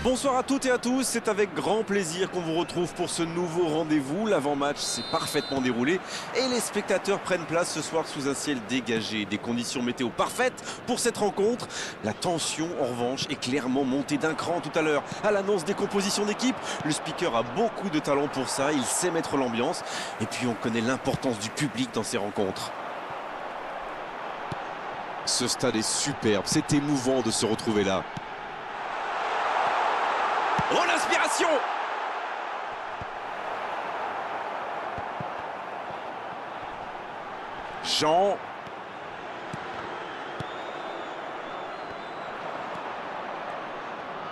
Bonsoir à toutes et à tous, c'est avec grand plaisir qu'on vous retrouve pour ce nouveau rendez-vous. L'avant-match s'est parfaitement déroulé et les spectateurs prennent place ce soir sous un ciel dégagé. Des conditions météo parfaites pour cette rencontre. La tension en revanche est clairement montée d'un cran tout à l'heure. À l'annonce des compositions d'équipe, le speaker a beaucoup de talent pour ça, il sait mettre l'ambiance. Et puis on connaît l'importance du public dans ces rencontres. Ce stade est superbe, c'est émouvant de se retrouver là. Oh l'inspiration! Jean.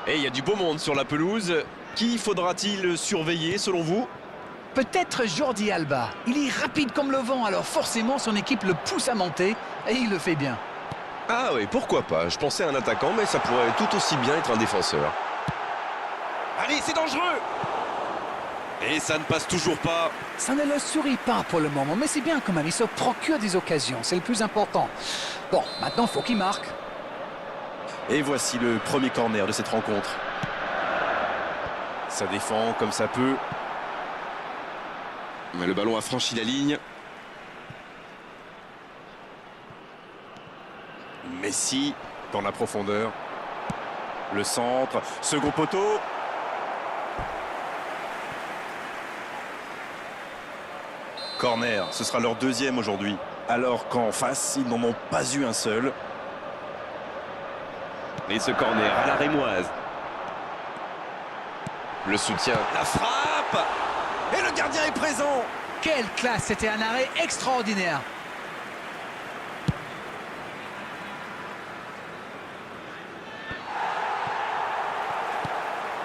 Et il y a du beau monde sur la pelouse. Qui faudra-t-il surveiller selon vous? Peut-être Jordi Alba. Il est rapide comme le vent, alors forcément son équipe le pousse à monter et il le fait bien. Ah oui, pourquoi pas. Je pensais à un attaquant, mais ça pourrait tout aussi bien être un défenseur. Allez, c'est dangereux! Et ça ne passe toujours pas. Ça ne le sourit pas pour le moment, mais c'est bien quand même. Il se procure des occasions, c'est le plus important. Bon, maintenant, il faut qu'il marque. Et voici le premier corner de cette rencontre. Ça défend comme ça peut. Mais le ballon a franchi la ligne. Messi dans la profondeur. Le centre, second poteau. Corner, ce sera leur deuxième aujourd'hui. Alors qu'en face, ils n'en ont pas eu un seul. Et ce corner à la rémoise. Le soutien. La frappe. Et le gardien est présent. Quelle classe, c'était un arrêt extraordinaire.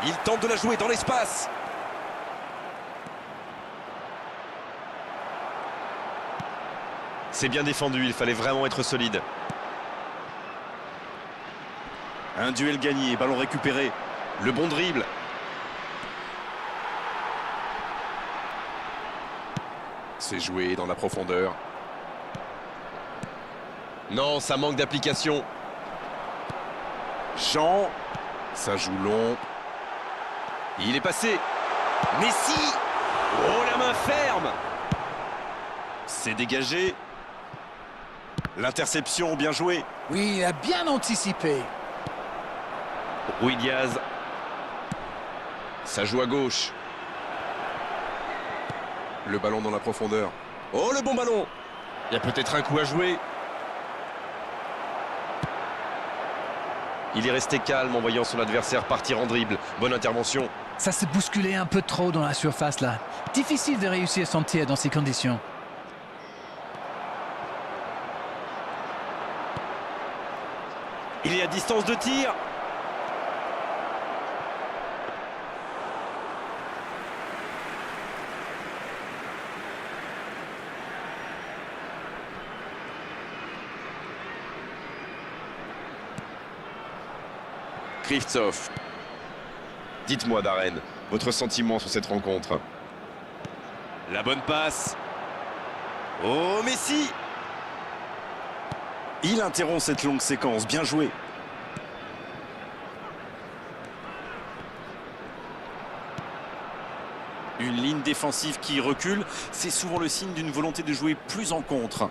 Il tente de la jouer dans l'espace. C'est bien défendu, il fallait vraiment être solide. Un duel gagné, ballon récupéré. Le bon dribble. C'est joué dans la profondeur. Non, ça manque d'application. Jean, ça joue long. Il est passé. Messi. Oh, la main ferme. C'est dégagé. L'interception, bien joué. Oui, il a bien anticipé. Rui Diaz. Ça joue à gauche. Le ballon dans la profondeur. Oh, le bon ballon. Il y a peut-être un coup à jouer. Il est resté calme en voyant son adversaire partir en dribble. Bonne intervention. Ça s'est bousculé un peu trop dans la surface là. Difficile de réussir son tir dans ces conditions. Il est à distance de tir. Krivtsov. Dites-moi, Darren, votre sentiment sur cette rencontre. La bonne passe. Oh, Messi. Il interrompt cette longue séquence, bien joué. Une ligne défensive qui recule, c'est souvent le signe d'une volonté de jouer plus en contre.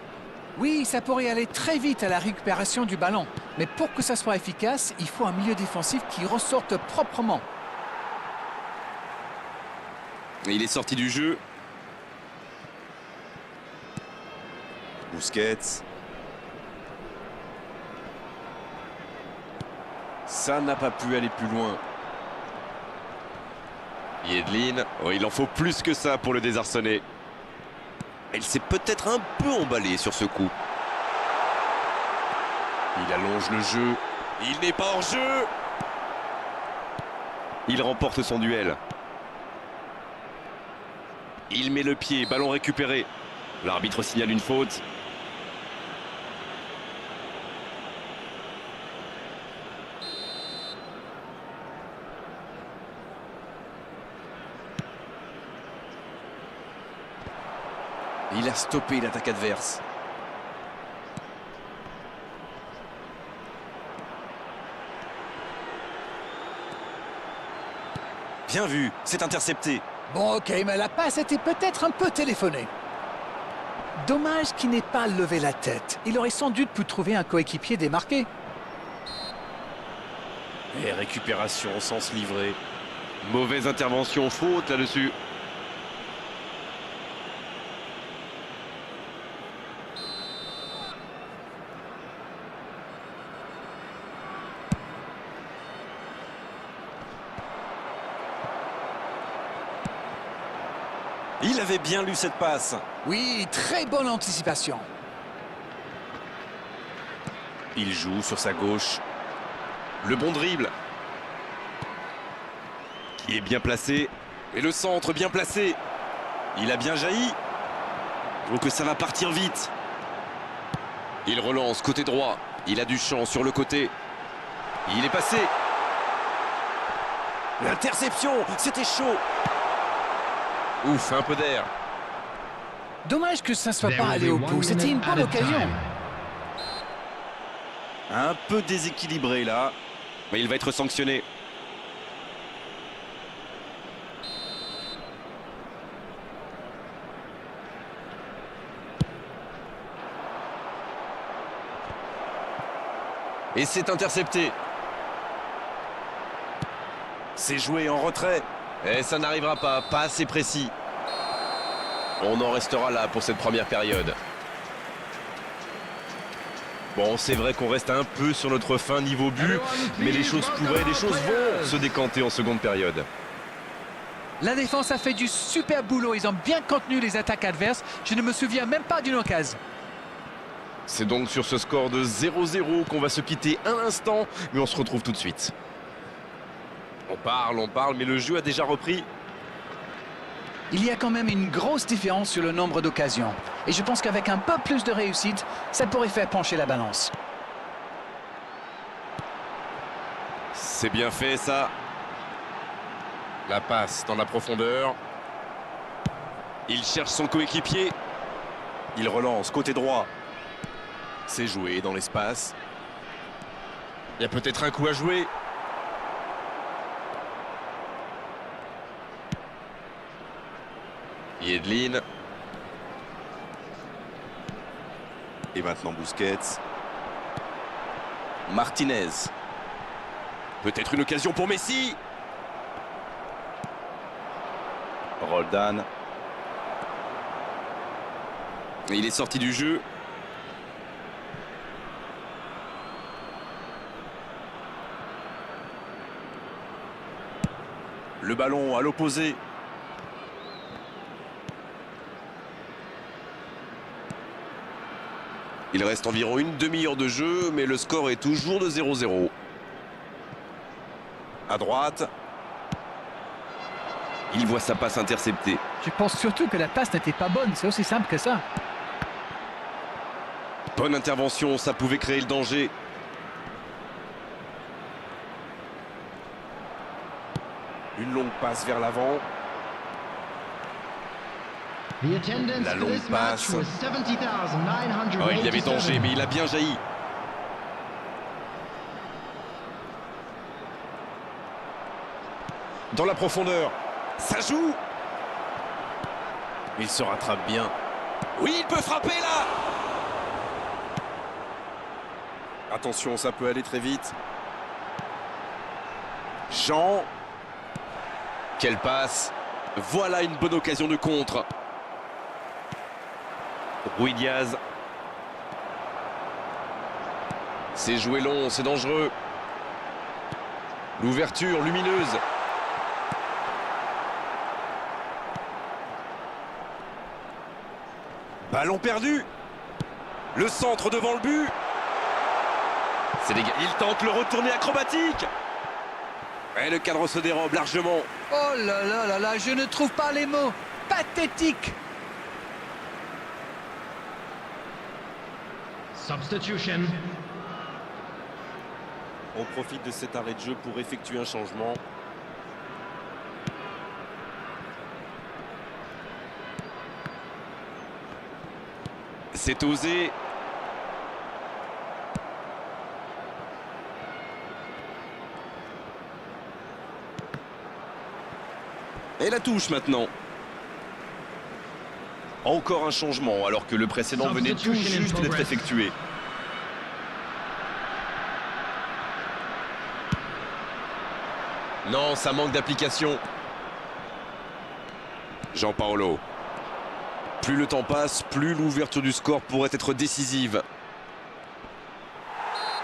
Oui, ça pourrait aller très vite à la récupération du ballon. Mais pour que ça soit efficace, il faut un milieu défensif qui ressorte proprement. Il est sorti du jeu. Busquets. Ça n'a pas pu aller plus loin. Yedlin. Oh, il en faut plus que ça pour le désarçonner. Il s'est peut-être un peu emballé sur ce coup. Il allonge le jeu. Il n'est pas hors jeu. Il remporte son duel. Il met le pied, ballon récupéré. L'arbitre signale une faute. Il a stoppé l'attaque adverse. Bien vu, c'est intercepté. Bon, ok, mais la passe était peut-être un peu téléphonée. Dommage qu'il n'ait pas levé la tête. Il aurait sans doute pu trouver un coéquipier démarqué. Et récupération au sens livré. Mauvaise intervention, faute là-dessus. Il avait bien lu cette passe. Oui, très bonne anticipation. Il joue sur sa gauche. Le bon dribble. Qui est bien placé. Et le centre bien placé. Il a bien jailli. Donc ça va partir vite. Il relance côté droit. Il a du champ sur le côté. Il est passé. L'interception, c'était chaud. Ouf, un peu d'air. Dommage que ça ne soit pas allé au bout. C'était une bonne occasion. Un peu déséquilibré là. Mais il va être sanctionné. Et c'est intercepté. C'est joué en retrait. Et ça n'arrivera pas, pas assez précis. On en restera là pour cette première période. Bon, c'est vrai qu'on reste un peu sur notre fin niveau but, mais les choses pourraient, les choses vont se décanter en seconde période. La défense a fait du super boulot. Ils ont bien contenu les attaques adverses. Je ne me souviens même pas d'une occasion. C'est donc sur ce score de 0-0 qu'on va se quitter un instant, mais on se retrouve tout de suite. On parle, mais le jeu a déjà repris. Il y a quand même une grosse différence sur le nombre d'occasions. Et je pense qu'avec un peu plus de réussite, ça pourrait faire pencher la balance. C'est bien fait, ça. La passe dans la profondeur. Il cherche son coéquipier. Il relance côté droit. C'est joué dans l'espace. Il y a peut-être un coup à jouer. Yedlin. Et maintenant Busquets. Martinez. Peut-être une occasion pour Messi. Roldan. Il est sorti du jeu. Le ballon à l'opposé. Il reste environ une demi-heure de jeu, mais le score est toujours de 0-0. À droite. Il voit sa passe interceptée. Je pense surtout que la passe n'était pas bonne. C'est aussi simple que ça. Bonne intervention, ça pouvait créer le danger. Une longue passe vers l'avant. La longue passe. Oh, il y avait danger, mais il a bien jailli. Dans la profondeur. Ça joue. Il se rattrape bien. Oui, il peut frapper là. Attention, ça peut aller très vite. Jean. Quelle passe. Voilà une bonne occasion de contre. Rui Diaz. C'est joué long, c'est dangereux. L'ouverture lumineuse. Ballon perdu. Le centre devant le but. C'est dégagé. Il tente le retourné acrobatique. Et le cadre se dérobe largement. Oh là là là là, je ne trouve pas les mots. Pathétique. Substitution. On profite de cet arrêt de jeu pour effectuer un changement. C'est osé. Et la touche maintenant. Encore un changement alors que le précédent venait tout juste d'être effectué. Non, ça manque d'application. Jean-Paolo. Plus le temps passe, plus l'ouverture du score pourrait être décisive.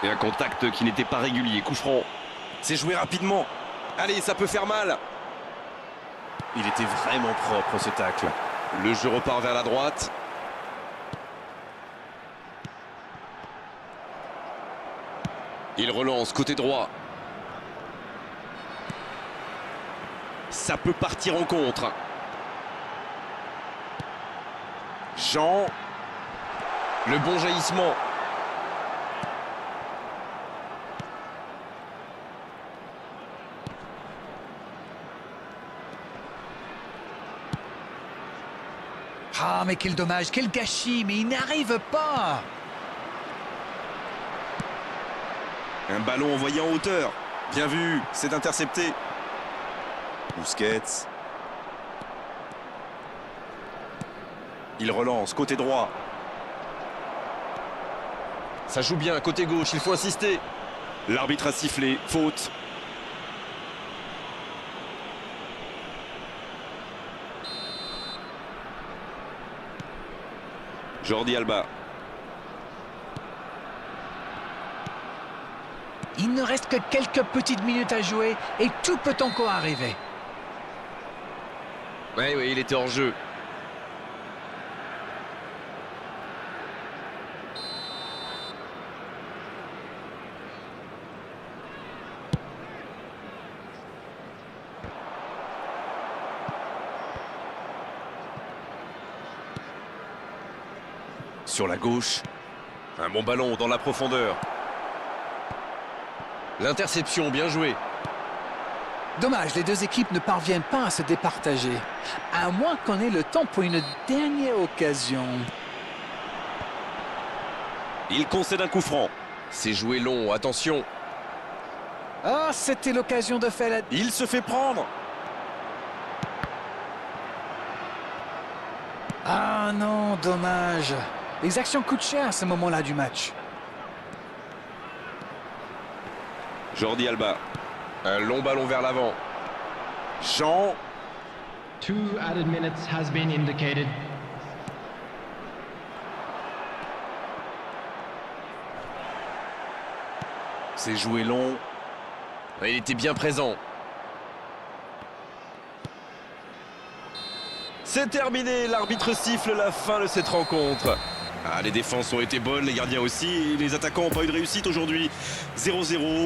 Et un contact qui n'était pas régulier. Coup franc. C'est joué rapidement. Allez, ça peut faire mal. Il était vraiment propre ce tacle. Le jeu repart vers la droite. Il relance côté droit. Ça peut partir en contre. Jean. Le bon jaillissement. Ah, mais quel dommage, quel gâchis, mais il n'arrive pas. Un ballon envoyé en hauteur. Bien vu, c'est intercepté. Busquets. Il relance côté droit. Ça joue bien, côté gauche, il faut insister. L'arbitre a sifflé, faute. Jordi Alba. Il ne reste que quelques petites minutes à jouer et tout peut encore arriver. Oui, il était hors jeu. Sur la gauche. Un bon ballon dans la profondeur. L'interception, bien joué. Dommage, les deux équipes ne parviennent pas à se départager. À moins qu'on ait le temps pour une dernière occasion. Il concède un coup franc. C'est joué long, attention. Ah, c'était l'occasion de faire la... Il se fait prendre. Ah non, dommage. Les actions coûtent cher à ce moment-là du match. Jordi Alba. Un long ballon vers l'avant. Jean. 2 added minutes has been indicated. C'est joué long. Il était bien présent. C'est terminé, l'arbitre siffle la fin de cette rencontre. Ah, les défenses ont été bonnes, les gardiens aussi, et les attaquants n'ont pas eu de réussite aujourd'hui. 0-0.